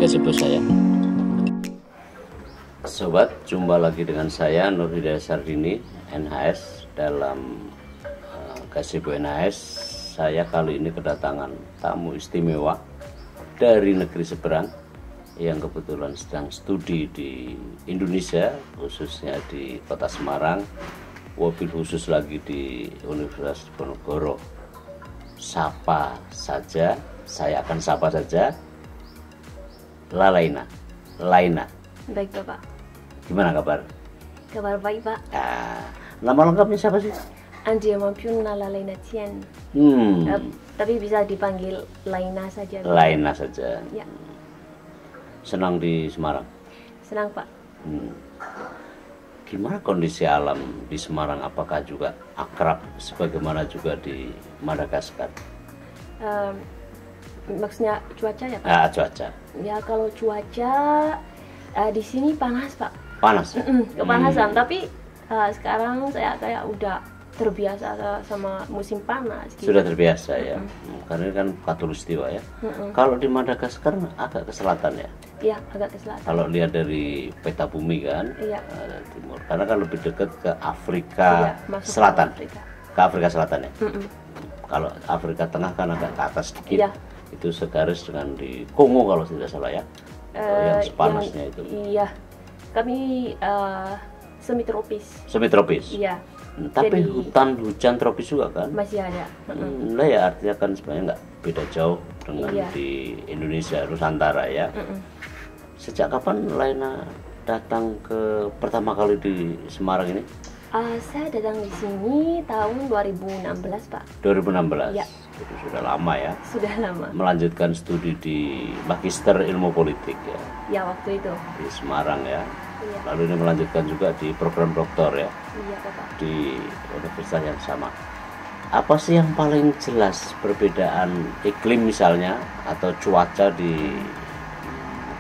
gazebo saya. Sobat, jumpa lagi dengan saya Nur Hidayat Sardini, NHS. Dalam gazebo NHS, saya kali ini kedatangan tamu istimewa dari negeri seberang yang kebetulan sedang studi di Indonesia, khususnya di kota Semarang, wabil khusus lagi di Universitas Diponegoro. Saya akan sapa saja Laina. Baik Bapak. Gimana kabar? Kabar baik Pak. Nama lengkapnya siapa sih? Anjir Mampiun Laina Tian. Tapi bisa dipanggil Laina saja. Laina saja. Ya. Senang di Semarang? Senang Pak. Gimana kondisi alam di Semarang? Apakah juga akrab sebagaimana juga di Madagaskar? Maksudnya cuaca ya Pak? Cuaca. Ya kalau cuaca di sini panas Pak. Panas ya? Kepanasan. Tapi sekarang saya kayak udah terbiasa sama musim panas gitu. Sudah terbiasa ya. Karena ini kan khatulistiwa ya. Kalau di Madagaskar agak ke selatan ya? Iya, agak ke selatan. Kalau lihat dari peta bumi kan, iya. Timur. Karena kan lebih dekat ke Afrika Selatan. Ke Afrika Selatan ya. Kalau Afrika Tengah kan agak ke atas sedikit. Iya. Itu segaris dengan di Kongo kalau tidak salah ya. Yang sepanasnya itu. Iya. Kami semi tropis. Semi tropis. Iya. Tapi jadi, hujan tropis juga kan? Masih ada. Nah ya artinya kan sebenarnya nggak beda jauh dengan di Indonesia Nusantara ya. Sejak kapan Laina datang ke pertama kali di Semarang ini? Saya datang di sini tahun 2016 Pak. 2016? Ya. Itu sudah lama ya? Sudah lama. Melanjutkan studi di Magister Ilmu Politik ya? Ya waktu itu. Di Semarang ya? Iya. Lalu ini melanjutkan juga di program doktor ya? Iya Bapak. Di universitas yang sama. Apa sih yang paling jelas perbedaan iklim misalnya atau cuaca di,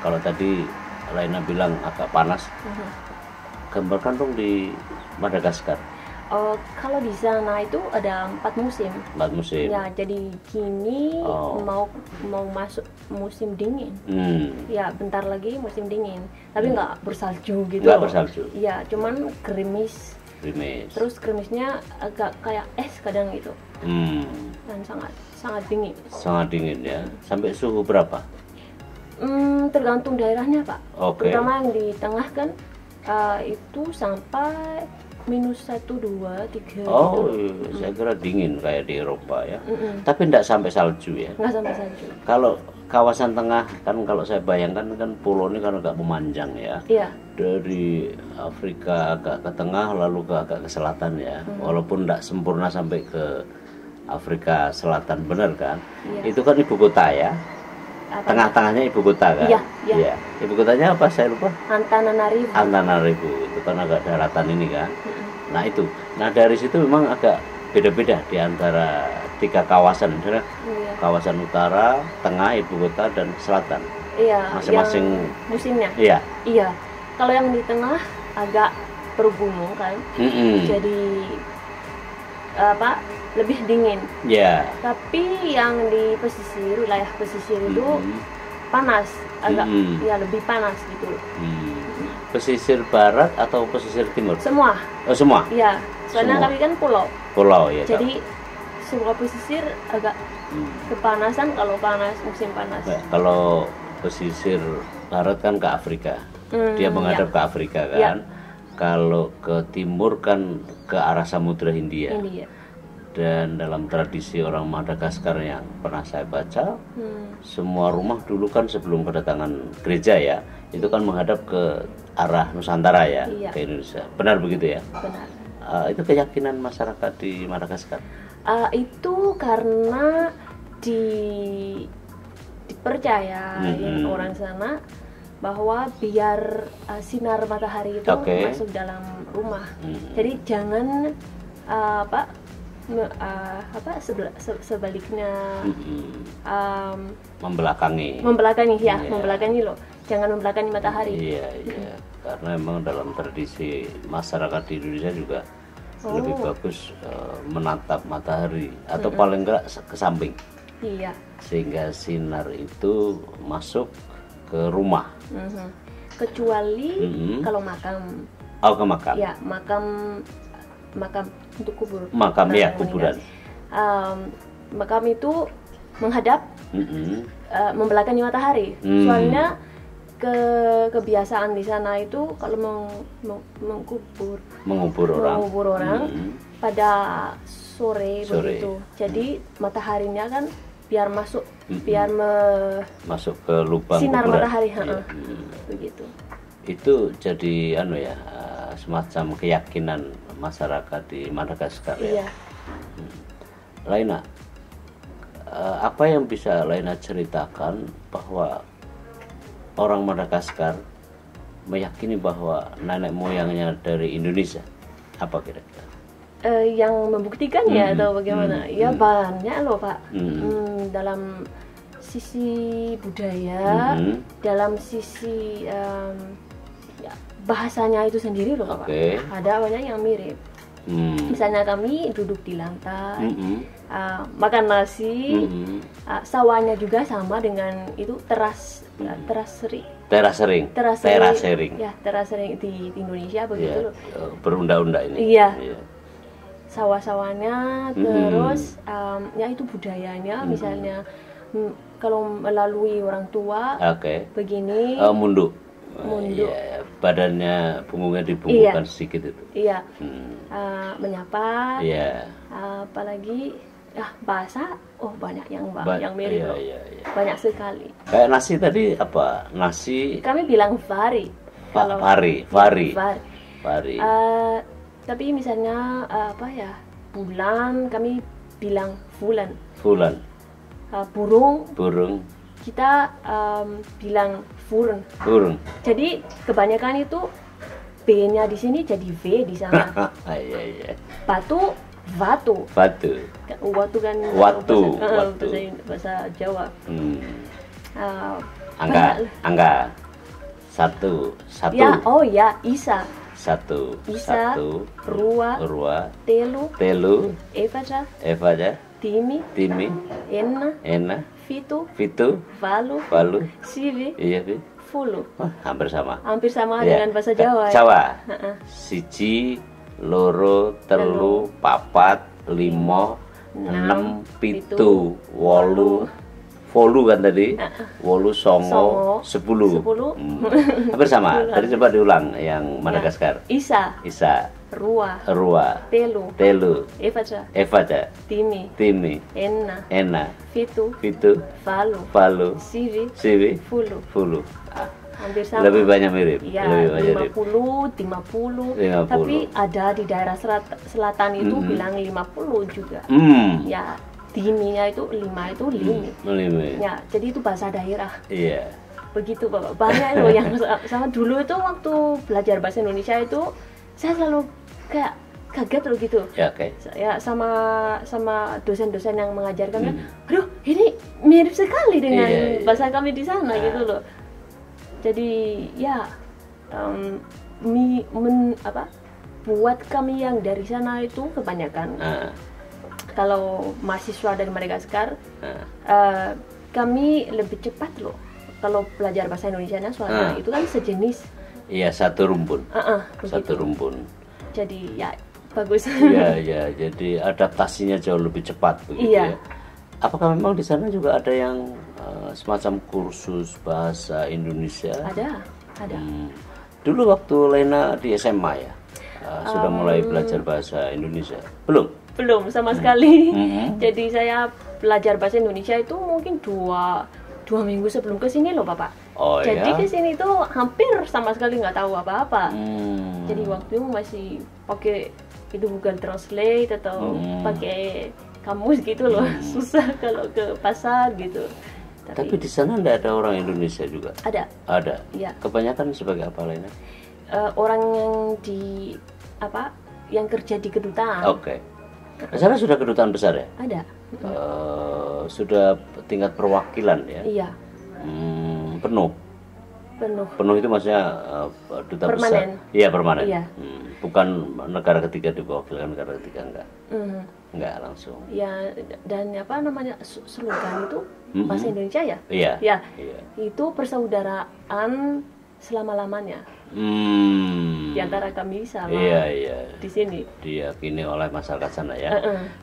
kalau tadi Laina bilang agak panas, gambarkan dong di Madagaskar. Kalau di sana itu ada 4 musim. 4 musim. Ya, jadi kini mau masuk musim dingin. Ya, bentar lagi musim dingin. Tapi nggak bersalju gitu. Nggak bersalju. Ya, cuman gerimis. Terus gerimisnya agak kayak es kadang gitu. Dan sangat dingin. Sangat dingin ya. Sampai suhu berapa? Tergantung daerahnya Pak. Terutama yang di tengah kan itu sampai -1, 2, 3 gitu. Saya kira dingin kayak di Eropa ya. Tapi tidak sampai salju ya? Nggak sampai salju. Kalau kawasan tengah kan, kalau saya bayangkan kan pulau ini kan agak memanjang ya. Iya. Dari Afrika agak ke tengah lalu agak ke selatan ya. Walaupun tidak sempurna sampai ke Afrika Selatan, benar kan? Iya. Itu kan ibu kota ya. Tengah-tengahnya ibu kota kan? Iya. Ibu kotanya apa? Saya lupa. Antananarivo. Itu kan agak daratan ini kan. Nah itu. Nah dari situ memang agak beda-beda di antara 3 kawasan, misalnya kawasan utara, tengah, ibu kota dan selatan. Iya. Masing-masing musimnya. Iya. Iya. Kalau yang di tengah agak bergunung kan. Jadi lebih dingin. Ya. Tapi yang di wilayah pesisir itu panas, agak ya lebih panas gitu. Pesisir barat atau pesisir timur? Semua. Oh semua? Iya. Soalnya kami kan pulau. Pulau ya. Jadi semua pesisir agak kepanasan kalau musim panas. Nah, kalau pesisir barat kan ke Afrika. Dia menghadap ke Afrika kan. Ya. Kalau ke timur kan ke arah Samudra Hindia. Dan dalam tradisi orang Madagaskar yang pernah saya baca, semua rumah dulu kan sebelum kedatangan gereja ya, itu kan menghadap ke arah Nusantara ya, ke Indonesia. Benar begitu ya? Benar. Itu keyakinan masyarakat di Madagaskar? Itu karena dipercaya orang sana bahwa biar sinar matahari itu masuk dalam rumah. Jadi jangan sebaliknya membelakangi ya, membelakangi loh, jangan membelakangi matahari. Iya. Karena memang dalam tradisi masyarakat di Indonesia juga lebih bagus menatap matahari atau paling enggak ke samping. Iya. Sehingga sinar itu masuk ke ke rumah. Kecuali kalau makam. Oh, ke makam. Ya, makam untuk kubur. Makam ya, kuburan. Makam itu menghadap membelakangi matahari. Soalnya kebiasaan di sana itu kalau mengubur orang pada sore begitu. Jadi mataharinya kan biar masuk masuk ke lubang sinar kuburan. Matahari, begitu. Itu jadi semacam keyakinan masyarakat di Madagaskar ya. Iya. Laina, apa yang bisa Laina ceritakan bahwa orang Madagaskar meyakini bahwa nenek moyangnya dari Indonesia? Apa kira-kira? Yang membuktikannya atau bagaimana? Ya banyak loh Pak. Dalam sisi budaya, dalam sisi bahasanya itu sendiri loh Pak. Ada banyak yang mirip. Misalnya kami duduk di lantai, makan nasi, sawahnya juga sama dengan itu terasering di Indonesia begitu loh. Berunda-unda ini. Iya. Sawah-sawahnya, terus ya itu budayanya, misalnya kalau melalui orang tua, begini. Munduk. Iya, badannya punggungnya dibungkukkan sedikit itu. Iya. Menyapa. Iya. Apalagi bahasa, banyak yang mirip. Iya. Banyak sekali. Kayak nasi tadi apa? Nasi. Kami bilang vari. Vari. Tapi misalnya bulan kami bilang fulan. Burung kita bilang furun. Jadi kebanyakan itu B-nya di sini jadi V di sana. Iya. Batu. Watu kan bahasa Jawa. Angga. Satu. Ya, Isa. Satu. Rua. Telu. Evaja. Timi. Enna. Fitu. Valu. Sivi. Iya, Fulu. Hampir sama Dengan bahasa Jawa. Siji, loro, telu, papat, limo, 6, 7, 8, Volu kan tadi, 8, 9, 10. Hampir sama. Tadi coba diulang yang Madagaskar. Isa. Rua. Telu. Evaja. Timi. Enna. Fitu. Valu. Sivi. Fulu. Hampir sama. Lebih banyak mirip. Ya, 50. Tapi ada di daerah selatan itu bilang 50 juga. Ya, Timinya itu 5 itu limi. Ya, jadi itu bahasa daerah. Iya. Begitu Bapak. Banyak loh yang sama dulu itu waktu belajar bahasa Indonesia itu saya selalu kayak kaget loh gitu. Ya, sama dosen-dosen yang mengajarkan kan, aduh ini mirip sekali dengan bahasa kami di sana gitu loh. Jadi ya buat kami yang dari sana itu kebanyakan kalau mahasiswa dari Madagaskar kami lebih cepat loh kalau belajar bahasa Indonesianya soalnya itu kan sejenis. Iya, satu rumpun. Satu rumpun. Jadi ya bagus. Iya, jadi adaptasinya jauh lebih cepat begitu ya. Apakah memang di sana juga ada yang semacam kursus bahasa Indonesia? Ada. Dulu waktu Lena di SMA ya, sudah mulai belajar bahasa Indonesia? Belum sama sekali. Jadi saya belajar bahasa Indonesia itu mungkin dua minggu sebelum kesini loh Bapak. Jadi kesini tuh hampir sama sekali nggak tahu apa-apa. Jadi waktu itu masih pakai itu Google Translate atau pakai kamus gitu loh. Susah kalau ke pasar gitu. Tapi di sana nggak ada orang Indonesia juga? Ada. Ya. Kebanyakan sebagai apa Lena? Orang yang kerja di kedutaan. Di sana sudah kedutaan besar ya? Ada. Sudah tingkat perwakilan ya? Iya. Penuh itu maksudnya duta besar. Iya, permanen. Iya. Bukan negara ketiga diwakilkan negara ketiga, enggak. Enggak langsung. Ya, dan apa namanya slogan itu bahasa Indonesia ya? Iya. Ya, itu persaudaraan selama-lamanya. Di antara kami sama di sini. Diyakini oleh masyarakat sana ya.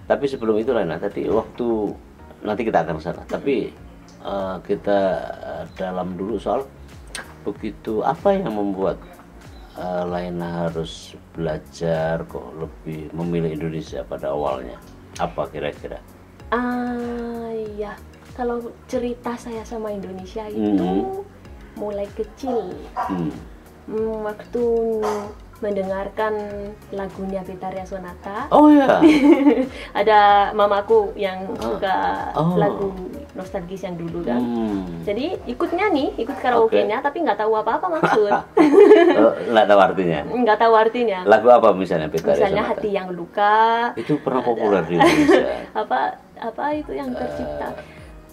Tapi sebelum itu Lena, tadi waktu nanti kita akan ke sana. Tapi kita dalam dulu soal begitu apa yang membuat Lena harus belajar kok lebih memilih Indonesia pada awalnya? Apa kira-kira? Ya, kalau cerita saya sama Indonesia itu mulai kecil. Waktu mendengarkan lagunya Betharia Sonata. Oh ya. Ada mamaku yang suka lagu nostalgis yang dulu kan. Jadi ikut nyanyi, ikut karaoke-nya, tapi nggak tahu apa-apa maksud. Nggak tahu artinya. Nggak tahu artinya. Lagu apa misalnya Betharia Misalnya Sonata? Hati yang Luka. Itu pernah populer di Indonesia. apa itu yang tercipta?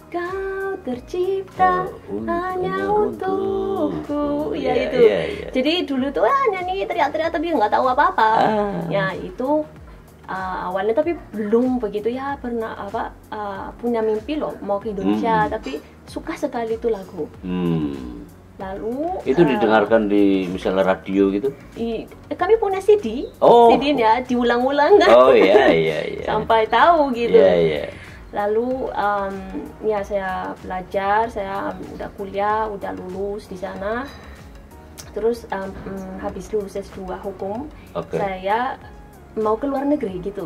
Kau tercipta hanya untukku, ya itu. Jadi dulu tuh nyanyi teriak-teriak tapi nggak tahu apa-apa. Ya itu awalnya, tapi belum begitu ya, pernah punya mimpi loh mau ke Indonesia, tapi suka sekali itu lagu. Lalu itu didengarkan di misalnya radio gitu? Kami punya CD-nya diulang-ulang kan. Iya. Sampai tahu gitu. Iya. Lalu ya saya belajar, saya udah kuliah, udah lulus di sana. Terus habis lulus S2 hukum, saya mau ke luar negeri gitu.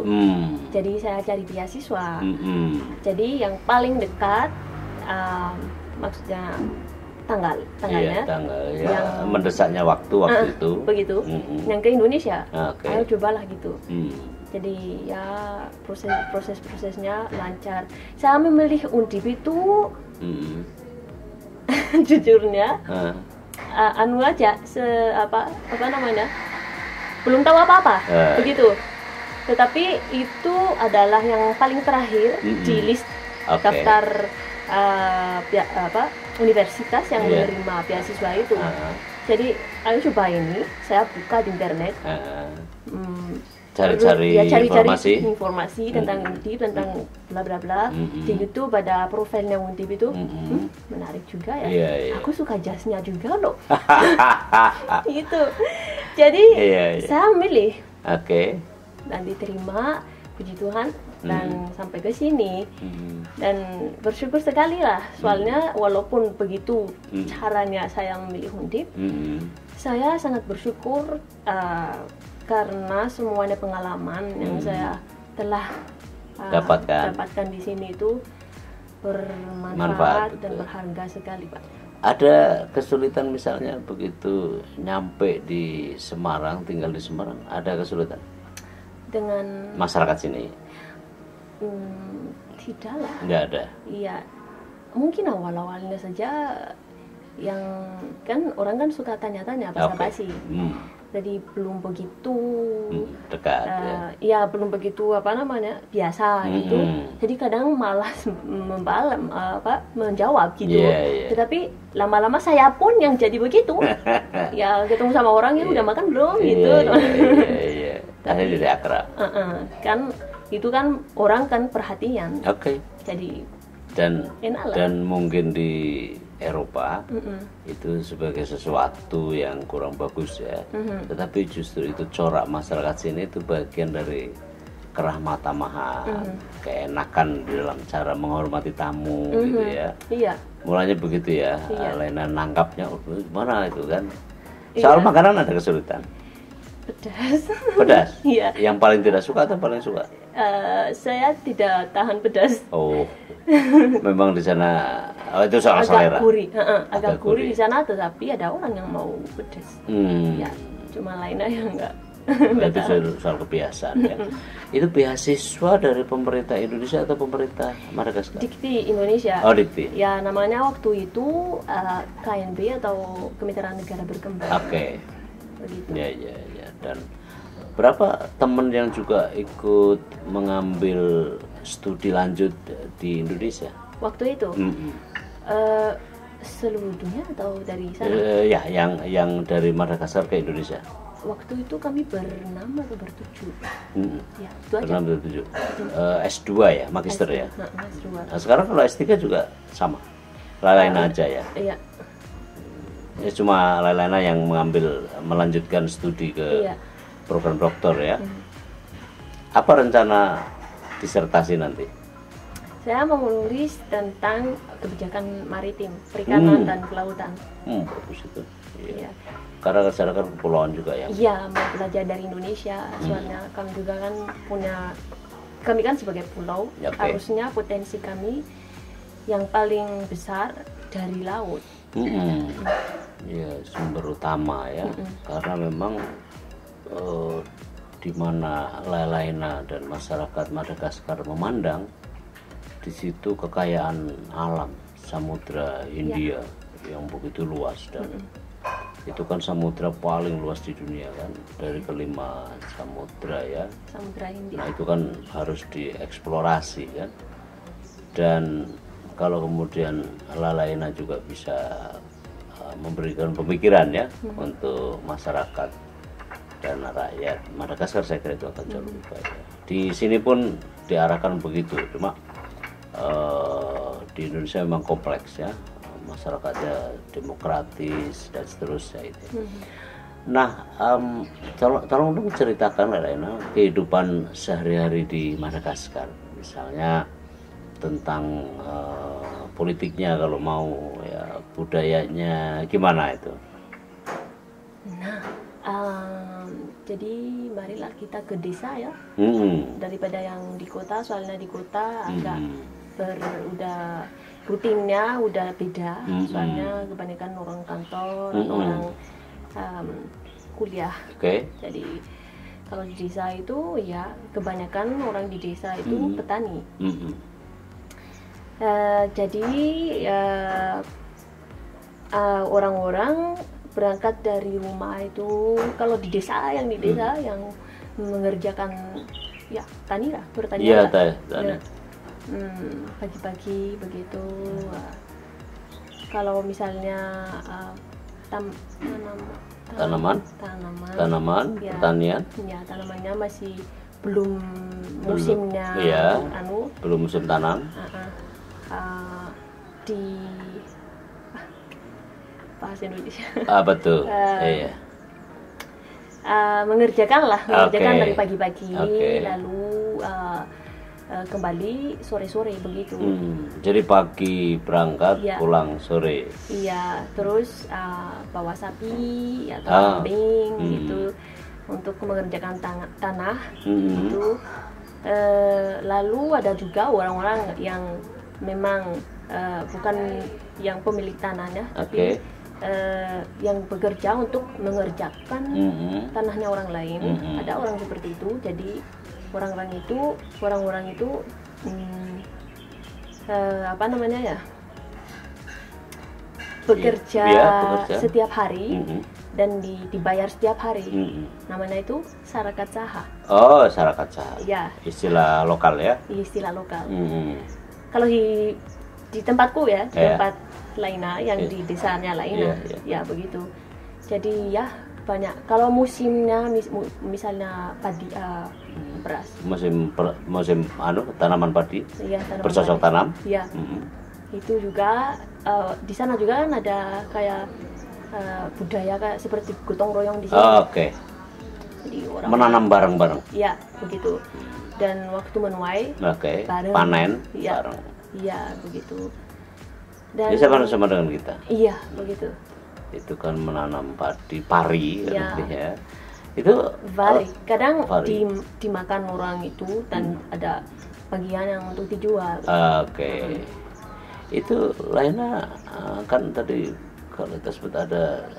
Jadi saya cari beasiswa. Jadi yang paling dekat, maksudnya tanggalnya, yang mendesaknya waktu itu. Begitu. Yang ke Indonesia. Ayo cobalah gitu. Jadi ya prosesnya lancar. Saya memilih Undip itu jujurnya anu aja, apa namanya, belum tahu apa-apa begitu. Tetapi itu adalah yang paling terakhir di list daftar universitas yang menerima beasiswa itu. Jadi ayo coba ini, saya buka di internet. Cari informasi tentang Undip, tentang bla bla bla. Di YouTube ada profilnya Undip itu, menarik juga ya. Aku suka jazznya juga loh. Gitu. Jadi saya milih. Dan diterima, puji Tuhan, dan sampai ke sini. Dan bersyukur sekali lah, soalnya walaupun begitu caranya saya memilih Undip, saya sangat bersyukur karena semuanya pengalaman yang saya telah dapatkan di sini itu bermanfaat dan berharga sekali, Pak. Ada kesulitan misalnya begitu nyampe di Semarang, tinggal di Semarang, ada kesulitan dengan masyarakat sini? Tidak lah. Nggak ada. Iya, mungkin awal-awalnya saja, yang kan orang kan suka tanya-tanya basa-basi. Jadi belum begitu dekat ya belum begitu biasa gitu. Jadi kadang malas menjawab gitu. Tetapi lama-lama saya pun yang jadi begitu. Ya ketemu sama orang yang udah makan belum gitu. Akhirnya jadi akrab. Kan itu kan orang kan perhatian. Jadi dan mungkin di Eropa itu sebagai sesuatu yang kurang bagus ya, tetapi justru itu corak masyarakat sini itu bagian dari kerahmatamahan, keenakan di dalam cara menghormati tamu gitu ya. Mulanya begitu ya. Lena nangkapnya gimana itu kan. Soal makanan ada kesulitan. Pedas. Iya. Yang paling tidak suka atau paling suka? Saya tidak tahan pedas. Memang di sana itu soal selera. Agak gurih di sana, tetapi ada orang yang mau pedas. Ya, cuma lainnya yang enggak. Itu soal kebiasaan ya. Itu beasiswa dari pemerintah Indonesia atau pemerintah Madagaskar? Dikti Indonesia. Dikti. Ya, namanya waktu itu KNB atau Kemitraan Negara Berkembang. Begitu. Ya. Dan berapa teman yang juga ikut mengambil studi lanjut di Indonesia waktu itu? Seluruh dunia atau dari sana? Ya, yang dari Madagaskar ke Indonesia. waktu itu kami berenam atau bertujuh. Ya, itu aja. Berenam bertujuh. S2 ya, magister S2, ya. S2. Nah, sekarang kalau S3 juga sama. Lain aja ya. Iya. Ya cuma Lailana yang melanjutkan studi ke program doktor ya. Apa rencana disertasi nanti? Saya mau menulis tentang kebijakan maritim, perikanan dan kelautan. Bagus itu. Iya. Karena saya kan kepulauan juga ya. Iya, mau belajar dari Indonesia. Soalnya kami juga kan kami kan sebagai pulau, harusnya potensi kami yang paling besar dari laut. Ya, sumber utama ya. Karena memang di mana Lailana dan masyarakat Madagaskar memandang, di situ kekayaan alam Samudra Hindia yang begitu luas, dan itu kan samudra paling luas di dunia kan, dari kelima samudra ya. Samudra Hindia. Nah itu kan harus dieksplorasi kan, dan kalau kemudian Lailana juga bisa memberikan pemikiran ya untuk masyarakat dan rakyat Madagaskar, saya kira itu akan jauh lebih baik. Di sini pun diarahkan begitu, cuma di Indonesia memang kompleks ya, masyarakatnya demokratis dan seterusnya itu. Nah, tolong dong ceritakan Lailana kehidupan sehari-hari di Madagaskar, misalnya tentang politiknya kalau mau ya, budayanya gimana itu. Nah, jadi marilah kita ke desa ya, daripada yang di kota, soalnya di kota agak udah rutinnya udah beda, soalnya kebanyakan orang kantor, orang kuliah. Jadi kalau di desa itu ya kebanyakan orang di desa itu petani. Jadi orang-orang berangkat dari rumah itu, kalau di desa yang mengerjakan ya tani lah, bertani lah. Tani. Pagi-pagi begitu. Kalau misalnya tanaman, ya, pertanian. Ya, tanamannya masih belum musimnya, belum musim tanam. Di bahasa Indonesia. Betul. Mengerjakan dari pagi-pagi, lalu kembali sore-sore begitu. Jadi pagi berangkat, pulang sore. Iya, terus bawa sapi atau kambing gitu untuk mengerjakan tanah gitu. Lalu ada juga orang-orang yang memang bukan yang pemilik tanahnya, tapi yang bekerja untuk mengerjakan tanahnya orang lain. Ada orang seperti itu. Jadi orang-orang itu apa namanya ya, bekerja setiap hari dan dibayar setiap hari. Namanya itu Sarakat Saha. Oh, Sarakat Saha. Ya. Istilah lokal ya. Istilah lokal. Kalau di tempatku ya, di tempat lainnya yang di desanya lainnya, ya begitu. Jadi ya banyak. Kalau musimnya misalnya padi, beras. Musim tanaman padi. Iya, tanaman bercocok padi. tanam. Iya. Itu juga di sana juga kan ada kayak budaya kayak seperti gotong royong di sini. Jadi orang menanam bareng-bareng. Iya, begitu. Dan waktu menuai, bareng. Panen bareng. Iya, begitu. Dan sama dengan kita. Iya, begitu. Itu kan menanam pari ya. Itu pari. Kadang dimakan orang itu, dan ada bagian yang untuk dijual. Itu lainnya kan tadi kalau kita sebut ada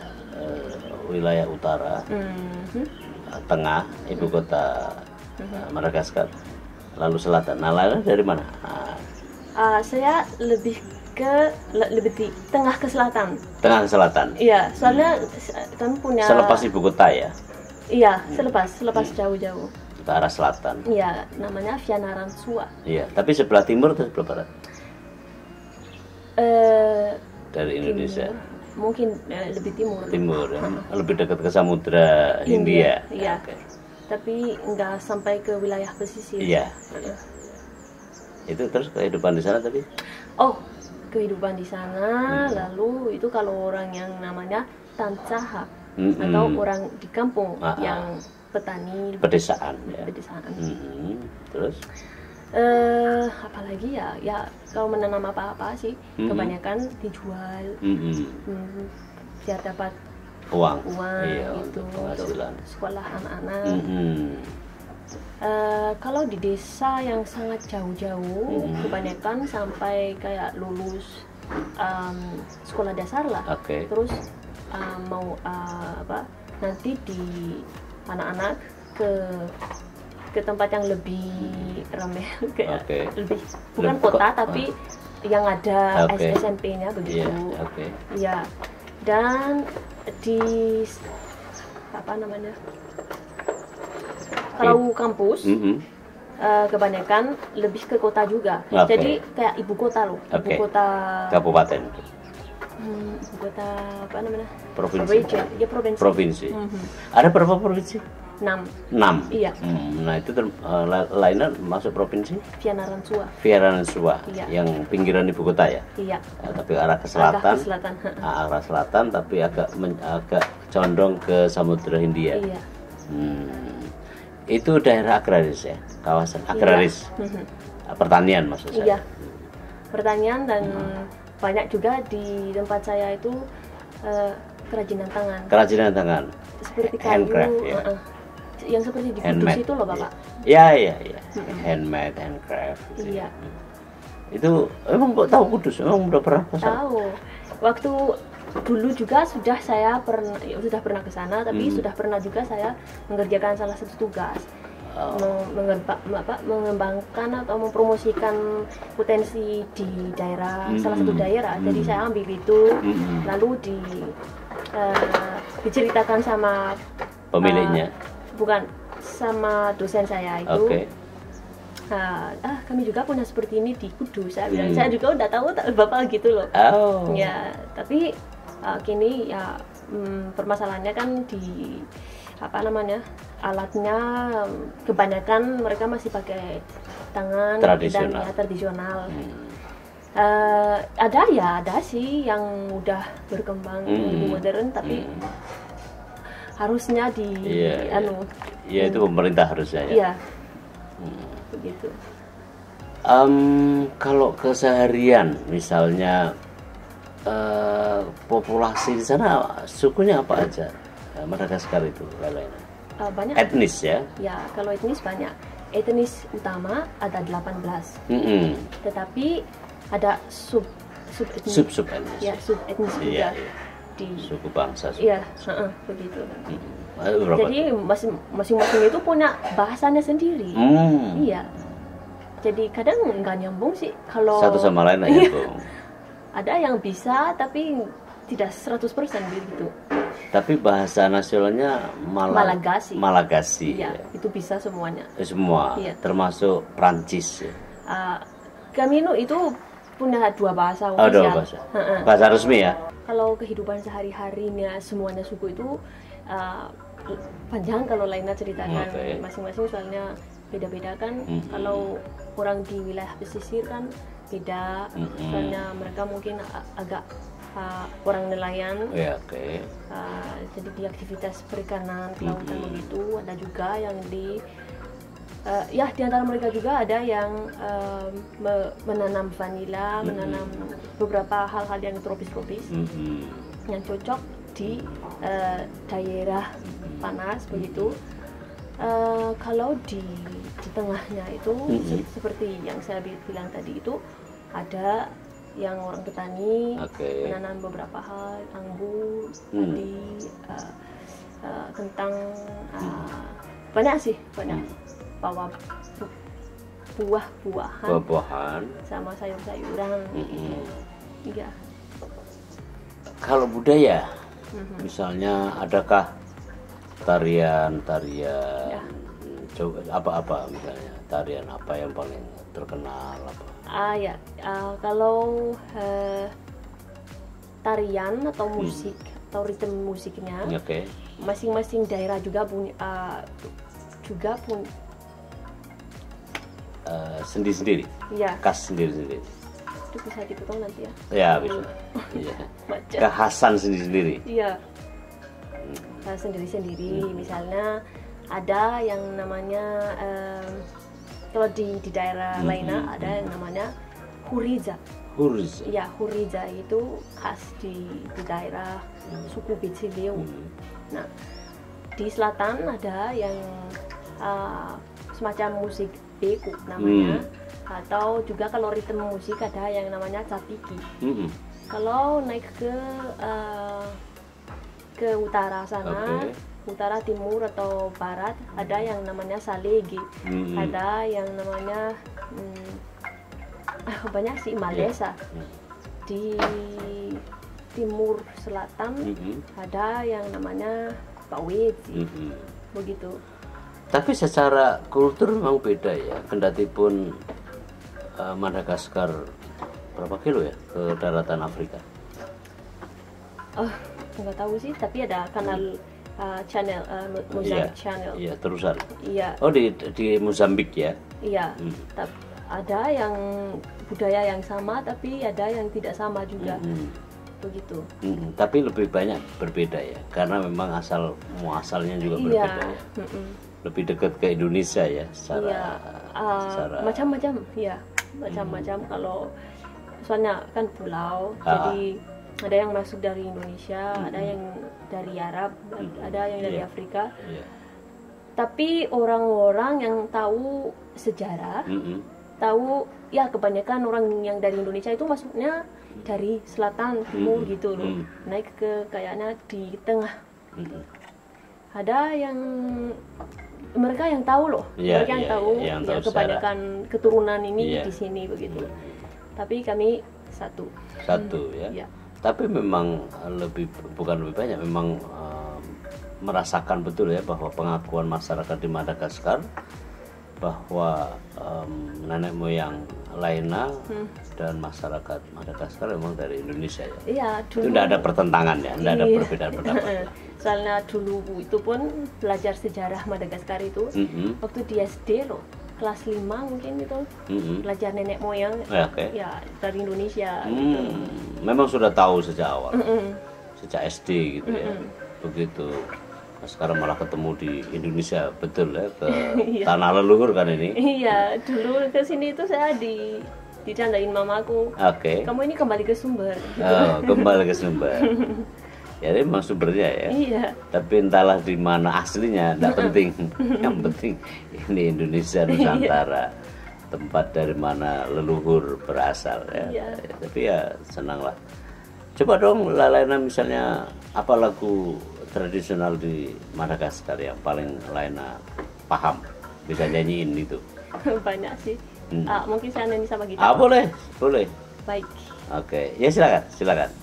wilayah utara, tengah, ibu kota Madagaskar, lalu selatan. Nah, lainnya dari mana? Saya lebih di tengah ke selatan. Tengah ke selatan. Iya, soalnya kan punya. Selepas ibu kota ya. Iya, selepas jauh-jauh. Ke arah selatan. Iya, namanya Fianarantsoa. Iya, tapi sebelah timur atau sebelah barat? Dari Indonesia. mungkin lebih timur. Timur, ya? Lebih dekat ke Samudra Hindia. Iya. Okay. Tapi nggak sampai ke wilayah pesisir. Iya. Itu terus kehidupan di sana tadi? Oh, kehidupan di sana, lalu itu kalau orang yang namanya Tancaha atau orang di kampung yang petani. Pedesaan. Ya. Pedesaan. Terus? Apalagi ya kalau menanam apa-apa sih, kebanyakan dijual, biar dapat uang iya, gitu, untuk sekolah anak-anak. Kalau di desa yang sangat jauh-jauh, kebanyakan sampai kayak lulus sekolah dasar lah, terus mau nanti di anak-anak ke tempat yang lebih ramai, lebih bukan kota tapi yang ada SMP-nya begitu. Ya, dan di apa namanya? Kalau kampus kebanyakan lebih ke kota juga. Jadi kayak ibu kota loh, ibu kota kabupaten. Ibu kota apa namanya? Provinsi. Ya provinsi. Provinsi. Ada berapa provinsi? 6. Iya. Nah itu lainnya masuk provinsi? Fianarantsoa. Iya. Yang pinggiran ibu kota ya? Iya. Tapi arah ke selatan. Arah selatan tapi agak condong ke Samudra Hindia. Iya. Itu daerah agraris ya, kawasan agraris. Pertanian maksud saya. Iya. Pertanian dan banyak juga di tempat saya itu kerajinan tangan. Kerajinan tangan. Seperti kayu. Handcraft, ya. Yang seperti di Kudus itu loh Bapak. Iya. Handmade, handcraft. Gitu. Iya. Itu emang kok tahu Kudus? Emang udah pernah ke sana? Tahu. Waktu dulu juga sudah pernah ke sana, tapi sudah pernah juga saya mengerjakan salah satu tugas. Mengembangkan atau mempromosikan potensi di daerah, salah satu daerah. Jadi saya ambil itu, lalu diceritakan sama pemiliknya. Bukan, sama dosen saya itu. Kami juga punya seperti ini di Kudus. Saya bilang, saya juga udah tahu Bapak gitu loh. Ya, tapi kini ya permasalahannya kan di alatnya kebanyakan mereka masih pakai tangan tradisional. Ada sih yang udah berkembang lebih modern, tapi harusnya itu pemerintah harusnya ya. Iya. Begitu. Kalau keseharian misalnya populasi di sana sukunya apa aja? Madagaskar itu lain-lain. Banyak. Etnis ya? Ya, kalau etnis banyak. Etnis utama ada 18. Tetapi ada sub etnis. Ya, sub etnis juga. Di suku bangsa. Iya, begitu. Jadi masing-masing itu punya bahasanya sendiri. Iya. Jadi kadang nggak nyambung sih kalau satu sama lain nggak nyambung. Ada yang bisa tapi tidak 100% begitu. Tapi bahasa nasionalnya Malagasy. Iya, itu bisa semuanya. Semua, iya. Termasuk Prancis. Kami itu punya 2 bahasa ofisial. 2 bahasa. Bahasa resmi ya. Kalau kehidupan sehari-harinya semuanya suku itu panjang kalau lainnya ceritakan masing-masing soalnya beda-beda kan. Kalau orang di wilayah pesisir kan beda, soalnya mereka mungkin agak orang nelayan. Jadi di aktivitas perikanan, kelautan begitu. Ada juga yang di antara mereka juga ada yang menanam vanila, menanam beberapa hal-hal yang tropis-tropis yang cocok di daerah panas begitu. Kalau di tengahnya itu seperti yang saya bilang tadi itu ada yang orang petani menanam beberapa hal, anggur, padi, kentang, banyak bawa buah-buahan sama sayur-sayuran. Iya. Kalau budaya, misalnya adakah tarian apa misalnya tarian apa yang paling terkenal apa? Kalau tarian atau musik atau ritme musiknya. Masing-masing daerah juga punya sendiri-sendiri. Iya. Khas sendiri-sendiri. Itu bisa dipotong nanti ya. Ya bisa. Iya. Kekhasan sendiri-sendiri. Iya. Khas sendiri-sendiri. Misalnya ada yang namanya kalau di daerah lainnya ada yang namanya huriza. Ya, huriza itu khas di daerah suku Bitsiliu. Nah, di selatan ada yang semacam musik beku namanya, atau juga kalau ritme musik ada yang namanya capiki. Kalau naik ke utara sana, utara, timur atau barat ada yang namanya salegi, ada yang namanya banyak sih Malesa. Di timur selatan ada yang namanya Paweti, begitu. Tapi secara kultur memang beda ya, kendati pun Madagaskar berapa kilo ya ke daratan Afrika? Nggak tahu sih, tapi ada kanal channel Mozambik channel. Iya, terusan. Iya. Oh di Mozambik ya? Iya. Ada yang budaya yang sama, tapi ada yang tidak sama juga. Begitu. Tapi lebih banyak berbeda ya, karena memang muasalnya juga berbeda ya. Lebih dekat ke Indonesia ya, secara macam-macam ya, macam-macam. Kalau soalnya kan pulau, jadi ada yang masuk dari Indonesia, ada yang dari Arab, ada yang dari Afrika. Tapi orang-orang yang tahu sejarah, tahu ya kebanyakan orang yang dari Indonesia itu masuknya dari selatan timur gitu loh, naik ke kayaknya di tengah. Ada yang mereka yang tahu loh, mereka yang tahu ya, kebanyakan keturunan ini di sini begitu. Tapi kami satu ya. Tapi memang bukan lebih banyak, memang merasakan betul ya bahwa pengakuan masyarakat di Madagaskar bahwa nenek moyang lainnya dan masyarakat Madagaskar memang dari Indonesia ya. Iya, dulu itu tidak ada pertentangan ya, tidak ada perbedaan pendapat. Soalnya dulu itu pun belajar sejarah Madagaskar itu waktu di SD loh, kelas 5 mungkin itu belajar nenek moyang ya dari Indonesia gitu. Memang sudah tahu sejak awal, sejak SD gitu ya. Begitu sekarang malah ketemu di Indonesia, betul ya, ke tanah leluhur kan ini. Iya, dulu ke sini itu saya dicandain mamaku. Kamu ini kembali ke sumber. Kembali ke sumber. Ya memang sumbernya ya. Iya. Tapi entahlah di mana aslinya, tidak penting. Yang penting ini Indonesia Nusantara, tempat dari mana leluhur berasal ya. Iya. Tapi ya senang lah. Coba dong Lalaina misalnya apa lagu tradisional di Madagaskar yang paling Laina paham, bisa nyanyiin itu? Banyak sih. Mungkin saya nyanyi sama gitar. Boleh. Baik. Oke, ya silakan.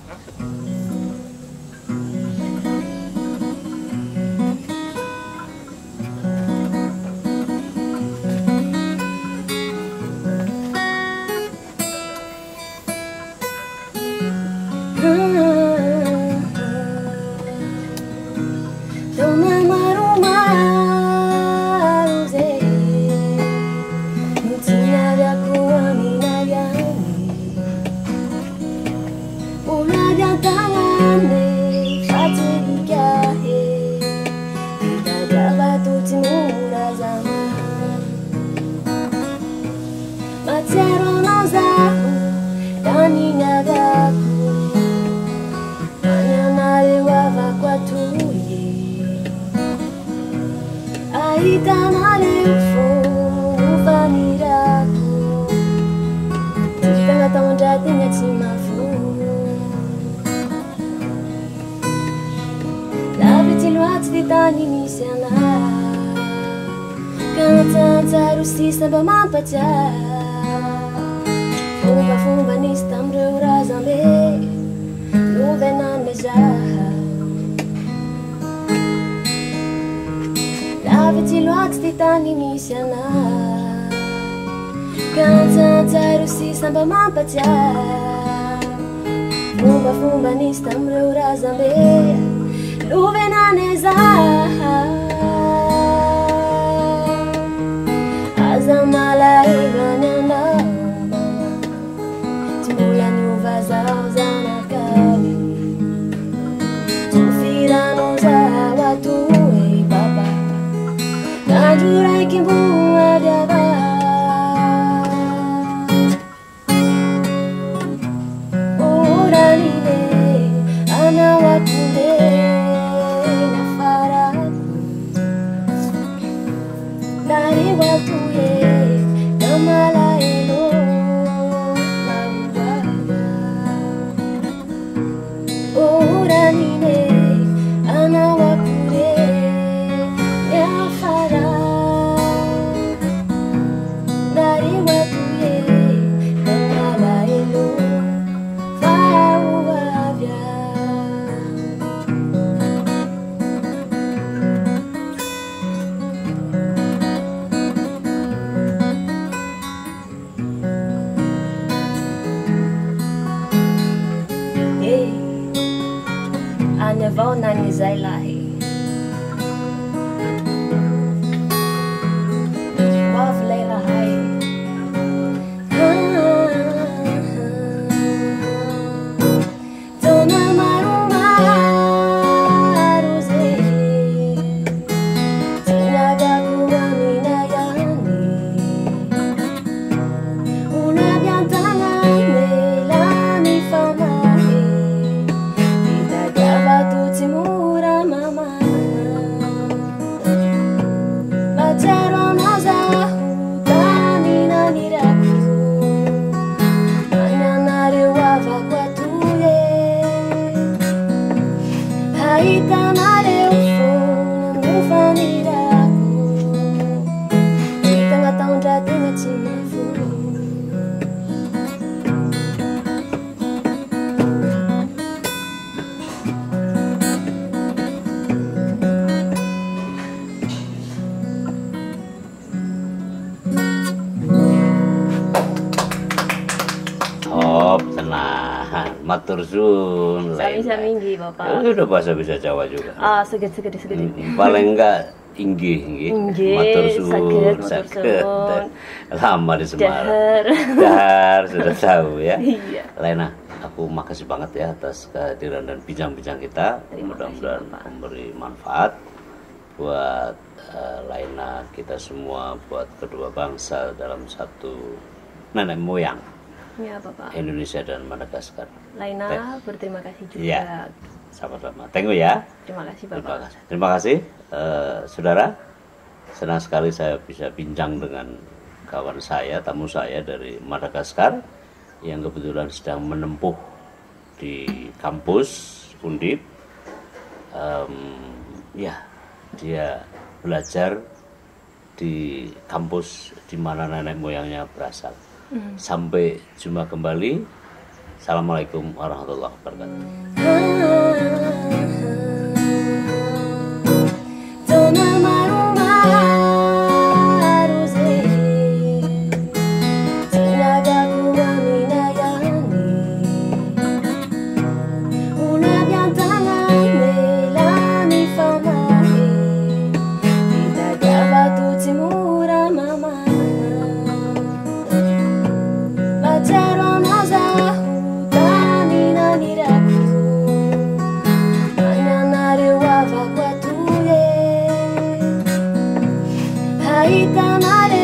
Samba mampaja fomba nisy tamreo razambe novenanmeja lavitsy loatsy ty tany misy ana kantsantsaro sy samba mampaja Fumba fumba nistamre urazambe luvenaneza azamala iganana timbulani uvazauzanakali tufiranuza watu baba najurai kimbua vyava Vau nani zai lahi Waf leila hai Tona maru maruze Tinaga kuamina yani Una biantana melani famahi Timura mama Macero noza Hutani na niraku Manyanare wava kwa tuye Haitanare ufona Nufa niraku Chitanga taunja tinga chimafu Matur suwun. Sami-sami nggih, Bapak. Udah bahasa bisa Jawa juga. Ah, segede. Paling enggak inggih nggih. Matur suwun. Saged. Lama di Semarang. Dahar sudah tahu ya. Iya. Lena, aku makasih banget ya atas kehadiran dan bincang-bincang kita. Mudah-mudahan memberi manfaat buat Lena, kita semua, buat kedua bangsa dalam satu nenek moyang. Ya, Bapak. Indonesia dan Madagaskar. Laina berterima kasih juga. Ya, sama-sama. Thank you ya. Terima kasih, Bapak. Terima kasih, saudara. Senang sekali saya bisa bincang dengan kawan saya, tamu saya dari Madagaskar yang kebetulan sedang menempuh di kampus Undip. Ya, dia belajar di kampus di mana nenek moyangnya berasal. Sampai jumpa kembali. Assalamualaikum warahmatullahi wabarakatuh. Itanare